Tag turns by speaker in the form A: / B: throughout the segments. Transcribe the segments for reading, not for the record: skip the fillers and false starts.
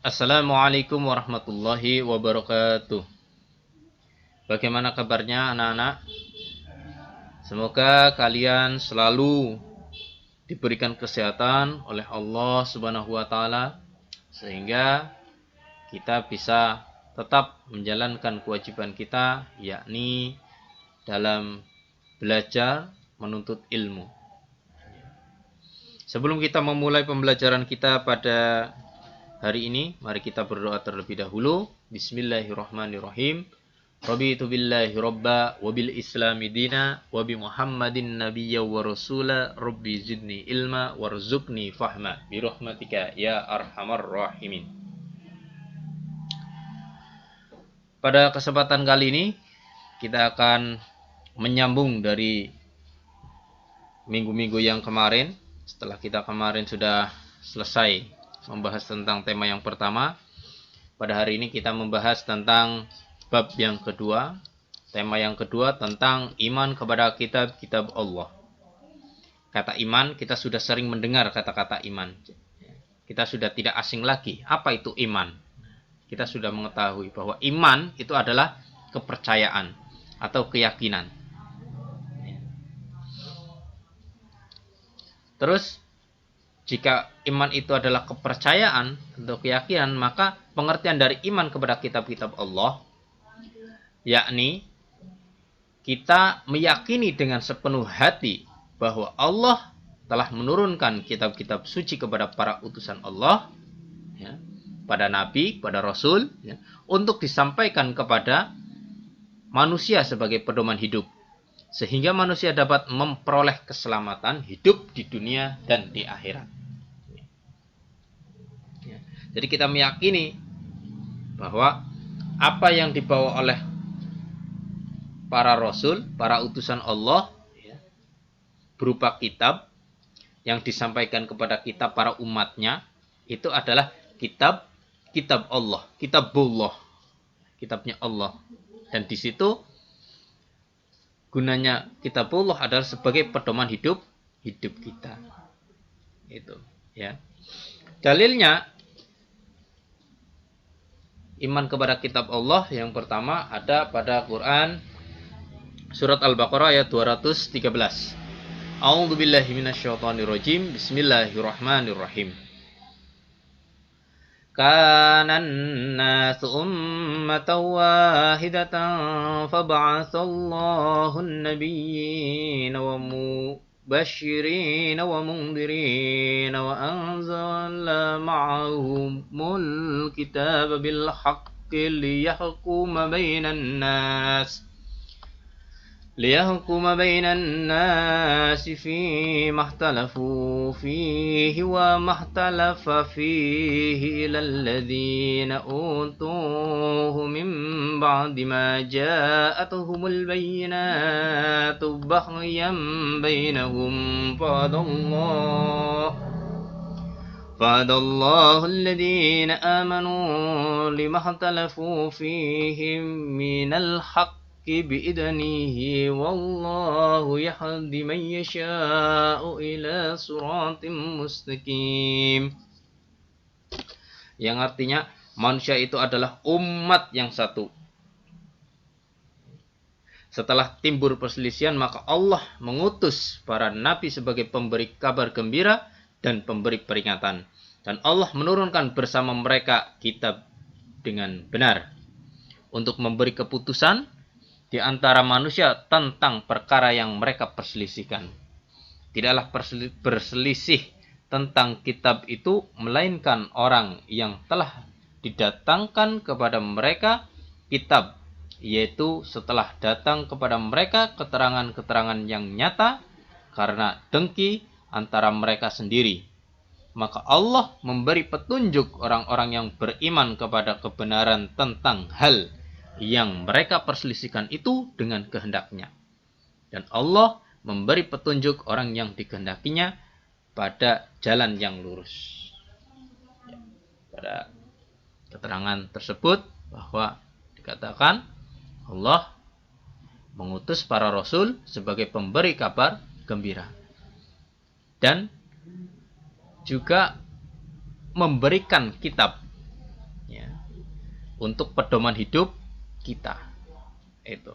A: Assalamualaikum warahmatullahi wabarakatuh. Bagaimana kabarnya anak-anak? Semoga kalian selalu diberikan kesehatan oleh Allah Subhanahu wa taala sehingga kita bisa tetap menjalankan kewajiban kita, yakni dalam belajar menuntut ilmu. Sebelum kita memulai pembelajaran kita pada hari ini, mari kita berdoa terlebih dahulu. Bismillahirrahmanirrahim. Raditu billahi robba wa bil islami dina wa bi muhammadin nabiyya wa rasula rabbi zidni ilma warzuqni fahma bi rahmatika ya arhamar rahimin. Pada kesempatan kali ini kita akan menyambung dari minggu-minggu yang kemarin. Setelah kita kemarin sudah selesai membahas tentang tema yang pertama, pada hari ini kita membahas tentang bab yang kedua. Tema yang kedua tentang iman kepada kitab-kitab Allah. Kata iman, kita sudah sering mendengar kata-kata iman. Kita sudah tidak asing lagi. Apa itu iman? Kita sudah mengetahui bahwa iman itu adalah kepercayaan atau keyakinan. Terus, jika iman itu adalah kepercayaan atau keyakinan, maka pengertian dari iman kepada kitab-kitab Allah, yakni kita meyakini dengan sepenuh hati bahwa Allah telah menurunkan kitab-kitab suci kepada para utusan Allah, ya, pada nabi, pada rasul, ya, untuk disampaikan kepada manusia sebagai pedoman hidup, sehingga manusia dapat memperoleh keselamatan hidup di dunia dan di akhirat. Ya, jadi kita meyakini bahwa apa yang dibawa oleh para rasul, para utusan Allah, ya, berupa kitab yang disampaikan kepada kita para umatnya, itu adalah kitab Allah, kitabullah, kitabnya Allah. Dan di situ gunanya kitabullah adalah sebagai pedoman hidup kita. Itu, ya. Dalilnya iman kepada kitab Allah yang pertama ada pada Quran surat Al-Baqarah ayat 213. A'udzubillahi minasyaitonirrajim. Bismillahirrahmanirrahim. Kanan nasu ummatan wahidatan fab'atsallahu an-nabiyyin wa mubasysyirin wa mundzirin wa anzala ma'ahumul kitaba bil haqqi liyahkuma bainan nas فيما اختلفوا فيه وما اختلف فيه إلى الذين أوتوه من بعد ما جاءتهم البينات بغيا بينهم فهدى الله الذين آمنوا لما اختلفوا فيه من الحق بإذنه والله يهدي من يشاء إلى صراط مستقيم. Yang artinya manusia itu adalah umat yang satu. Setelah timbul perselisihan, maka Allah mengutus para nabi sebagai pemberi kabar gembira dan pemberi peringatan. Dan Allah menurunkan bersama mereka kitab dengan benar untuk memberi keputusan di antara manusia tentang perkara yang mereka perselisihkan. Tidaklah berselisih tentang kitab itu, melainkan orang yang telah didatangkan kepada mereka kitab, yaitu setelah datang kepada mereka keterangan-keterangan yang nyata karena dengki antara mereka sendiri. Maka Allah memberi petunjuk orang-orang yang beriman kepada kebenaran tentang hal yang mereka perselisihkan itu dengan kehendaknya. Dan Allah memberi petunjuk orang yang dikehendakinya pada jalan yang lurus. Pada keterangan tersebut bahwa dikatakan Allah mengutus para rasul sebagai pemberi kabar gembira. Dan juga memberikan kitab untuk pedoman hidup kita. Itu.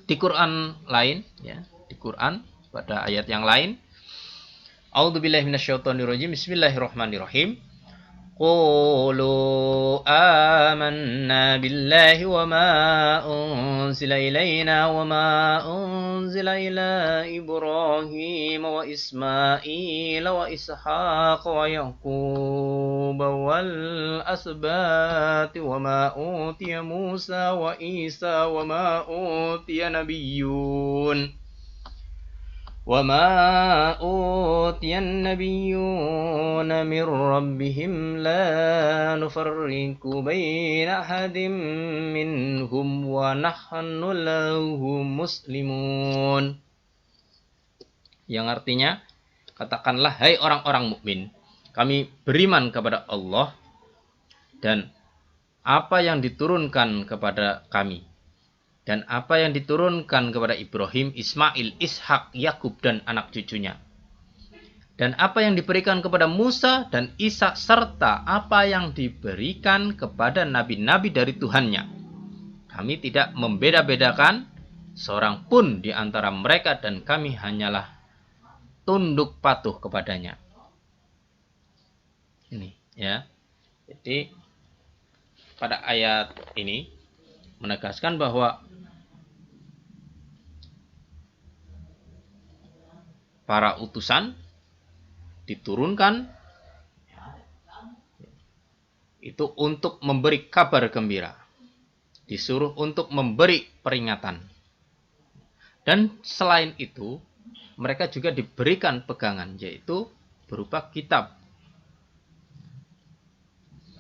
A: Di Quran lain, ya, di Quran pada ayat yang lain, A'udzubillahi minasyaitonirrajim. Bismillahirrahmanirrahim. قولوا آمنا بالله وما أنزل إلينا وما أنزل إلى إبراهيم وإسماعيل وإسحاق ويعقوب والأسباط وما أوتي موسى وعيسى وما أوتي النبيون من ربهم لا نفرق بين أحد منهم ونحن له مسلمون. Yang artinya, katakanlah, hai orang-orang mukmin, kami beriman kepada Allah dan apa yang diturunkan kepada kami, dan apa yang diturunkan kepada Ibrahim, Ismail, Ishak, Yakub, dan anak cucunya. Dan apa yang diberikan kepada Musa dan Isa, serta apa yang diberikan kepada nabi-nabi dari Tuhannya. Kami tidak membeda-bedakan seorang pun di antara mereka, dan kami hanyalah tunduk patuh kepadanya. Ini, ya. Jadi, pada ayat ini menegaskan bahwa para utusan diturunkan itu untuk memberi kabar gembira, disuruh untuk memberi peringatan, dan selain itu mereka juga diberikan pegangan, yaitu berupa kitab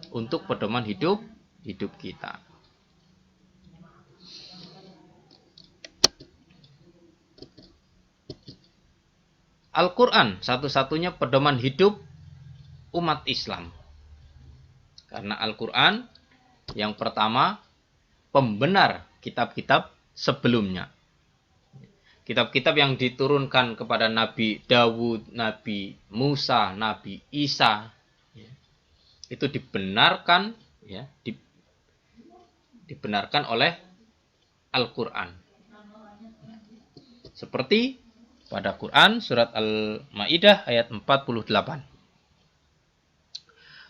A: untuk pedoman hidup kita. Al-Quran satu-satunya pedoman hidup umat Islam. Karena Al-Quran yang pertama pembenar kitab-kitab sebelumnya. Kitab-kitab yang diturunkan kepada Nabi Dawud, Nabi Musa, Nabi Isa, itu dibenarkan, ya, dibenarkan oleh Al-Quran. Seperti pada Quran surat Al-Maidah ayat 48.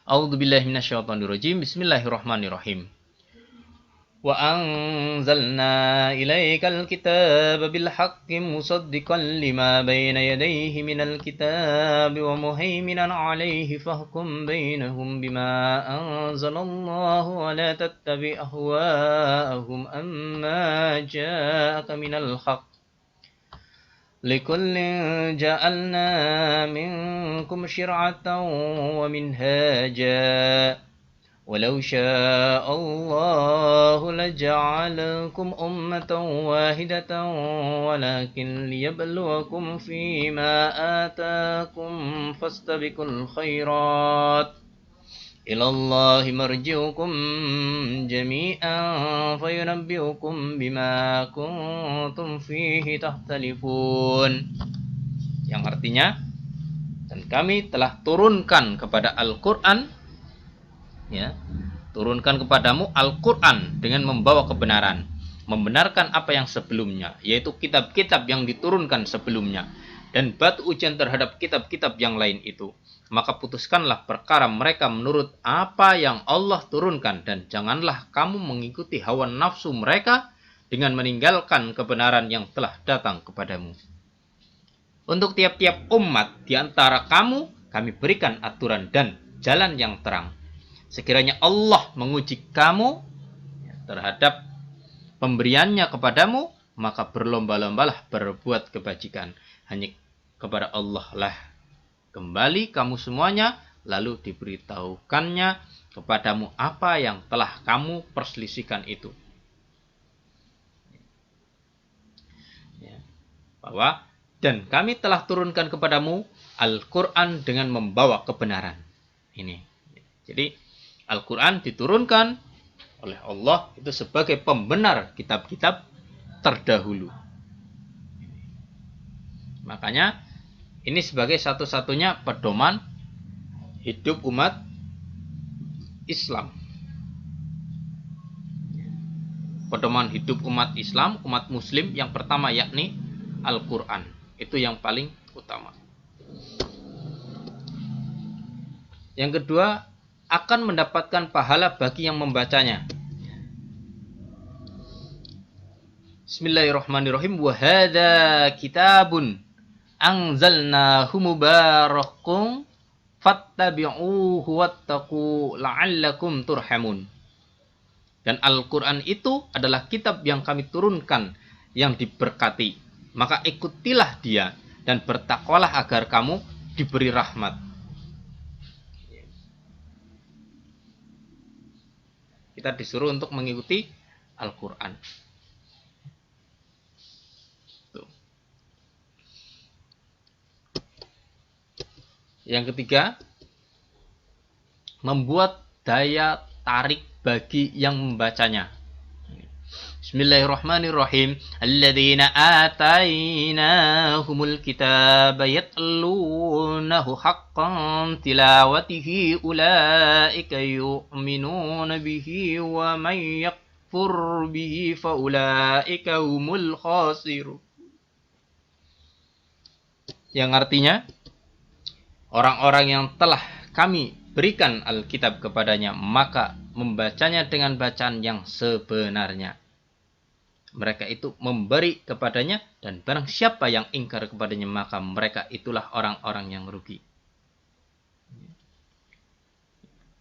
A: A'udzubillahi minasyaitonirrajim. Bismillahirrahmanirrahim. Wa anzalna ilaikal kitaba bil haqqi musaddiqan lima bayna yadayhi minal kitabi wa muhaiminan 'alaihi fahkum bainahum bima anzalallahu wa la tattabi' ahwa'ahum amma ja'aka minal haqq. لكل جعلنا منكم شرعة ومنهاجا ولو شاء الله لجعلكم أمة واحدة ولكن ليبلوكم فيما آتاكم فاستبقوا الخيرات إلى الله مرجعكم جميعا فينبئكم بما كنتم فيه تختلفون. Yang artinya, dan kami telah turunkan kepada Al-Quran, ya, turunkan kepadamu Al-Quran dengan membawa kebenaran, membenarkan apa yang sebelumnya, yaitu kitab-kitab yang diturunkan sebelumnya, dan batu ujian terhadap kitab-kitab yang lain itu. Maka putuskanlah perkara mereka menurut apa yang Allah turunkan, dan janganlah kamu mengikuti hawa nafsu mereka dengan meninggalkan kebenaran yang telah datang kepadamu. Untuk tiap-tiap umat di antara kamu, kami berikan aturan dan jalan yang terang. Sekiranya Allah menguji kamu terhadap pemberiannya kepadamu, maka berlomba-lombalah berbuat kebajikan. Hanya kepada Allah lah kembali kamu semuanya, lalu diberitahukannya kepadamu apa yang telah kamu perselisihkan itu. Ya, bahwa dan kami telah turunkan kepadamu Al-Quran dengan membawa kebenaran. Ini. Jadi Al-Quran diturunkan oleh Allah itu sebagai pembenar kitab-kitab terdahulu. Makanya ini sebagai satu-satunya pedoman hidup umat Islam. pedoman hidup umat Islam, umat Muslim yang pertama yakni Al-Quran. Itu yang paling utama. Yang kedua, akan mendapatkan pahala bagi yang membacanya. Bismillahirrahmanirrahim. Wa hadza kitabun anzalnahu mubarakun fattabi'uhu wattaqu la'allakum turhamun. Dan Al-Quran itu adalah kitab yang kami turunkan yang diberkati. Maka ikutilah dia dan bertakwalah agar kamu diberi rahmat. Kita disuruh untuk mengikuti Al-Quran. Yang ketiga, membuat daya tarik bagi yang membacanya. Bismillahirrahmanirrahim. Alladzina atainahumul kitaba yatlunahu haqqan tilawatihi ulaika yu'minuna bihi wa man yakfur bihi fa ulaika humul khasirun. Yang artinya, orang-orang yang telah kami berikan Alkitab kepadanya, maka membacanya dengan bacaan yang sebenarnya. Mereka itu memberi kepadanya, dan barang siapa yang ingkar kepadanya, maka mereka itulah orang-orang yang rugi.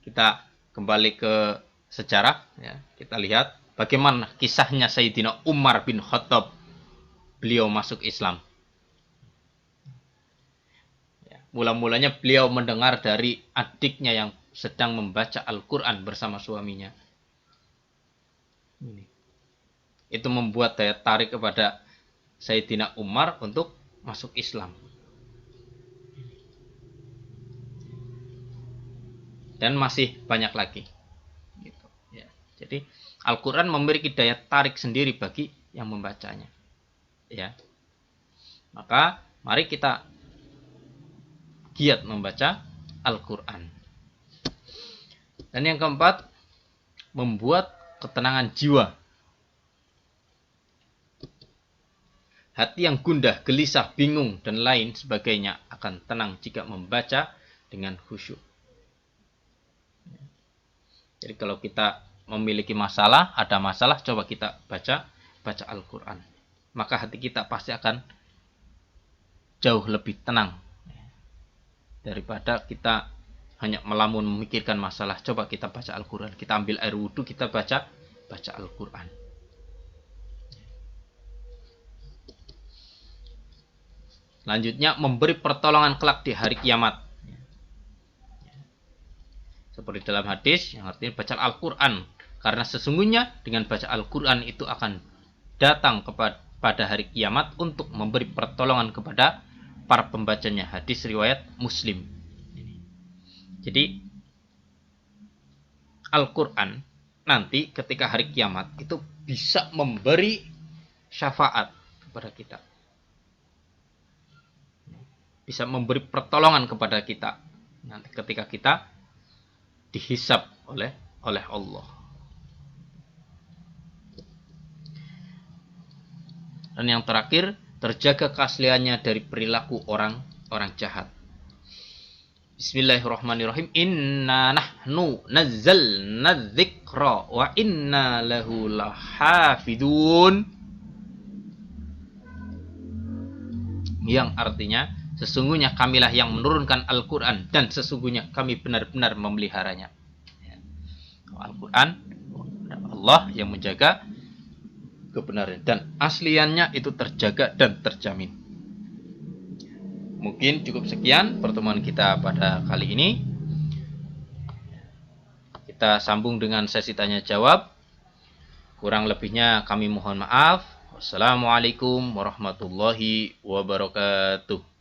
A: Kita kembali ke sejarah, ya. Kita lihat bagaimana kisahnya Sayyidina Umar bin Khattab. Beliau masuk Islam. Mula-mulanya beliau mendengar dari adiknya yang sedang membaca Al-Quran bersama suaminya. Itu membuat daya tarik kepada Sayyidina Umar untuk masuk Islam. Dan masih banyak lagi. Gitu, ya. Jadi Al-Quran memiliki daya tarik sendiri bagi yang membacanya. Ya. Maka mari kita giat membaca Al-Quran. Dan yang keempat, membuat ketenangan jiwa. Hati yang gundah, gelisah, bingung, dan lain sebagainya akan tenang jika membaca dengan khusyuk. Jadi kalau kita memiliki masalah, ada masalah, coba kita baca Al-Quran. Maka hati kita pasti akan jauh lebih tenang. Daripada kita hanya melamun memikirkan masalah. Coba kita baca Al-Quran. Kita ambil air wudhu, kita baca Al-Quran. Selanjutnya, memberi pertolongan kelak di hari kiamat. Seperti dalam hadis yang artinya baca Al-Quran. Karena sesungguhnya dengan baca Al-Quran itu akan datang pada hari kiamat untuk memberi pertolongan kepada para pembacanya. Hadis riwayat Muslim. Jadi Al-Quran nanti ketika hari kiamat itu bisa memberi syafaat kepada kita. Bisa memberi pertolongan kepada kita nanti ketika kita dihisab oleh Allah. Dan yang terakhir, terjaga keasliannya dari perilaku orang jahat. Bismillahirrahmanirrahim. Inna nahnu nazzalna dzikra wa inna lahu lahafidun. Yang artinya, sesungguhnya kamilah yang menurunkan Al-Quran dan sesungguhnya kami benar-benar memeliharanya. Al-Quran, Allah yang menjaga kebenaran dan asliannya itu terjaga dan terjamin. Mungkin cukup sekian pertemuan kita pada kali ini. Kita sambung dengan sesi tanya jawab. Kurang lebihnya kami mohon maaf. Wassalamualaikum warahmatullahi wabarakatuh.